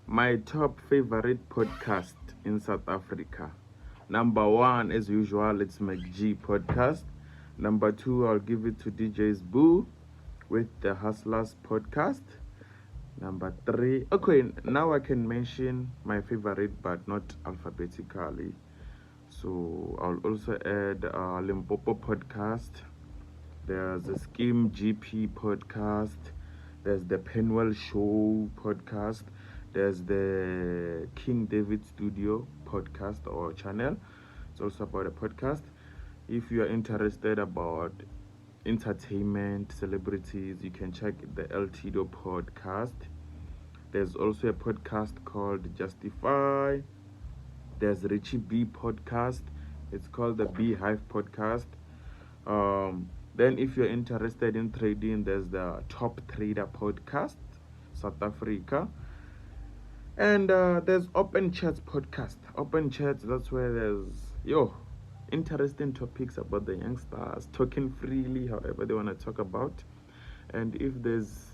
My top favorite podcast in South Africa. Number one, as usual, it's McG podcast. Number two, I'll give it to DJ's Boo with the Hustlers podcast. Number three, okay, now I can mention my favorite, but not alphabetically. So I'll also add Limpopo podcast. There's the Scheme GP podcast. There's the Penwell Show podcast. There's the King David Studio podcast or channel. It's also about a podcast. If you are interested about entertainment, celebrities, you can check the El Tido podcast. There's also a podcast called Justify. There's Richie B podcast. It's called the Beehive podcast. Then if you're interested in trading, there's the Top Trader podcast, South Africa. And there's Open Chats podcast. Open Chats, that's where there's interesting topics about the youngsters, talking freely, however they want to talk about. And if there's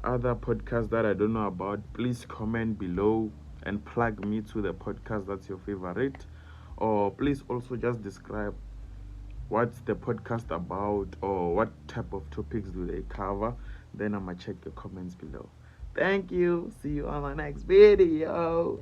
other podcasts that I don't know about, please comment below and plug me to the podcast that's your favorite. Or please also just describe what's the podcast about or what type of topics do they cover. Then I'm gonna check your comments below. Thank you. See you on the next video.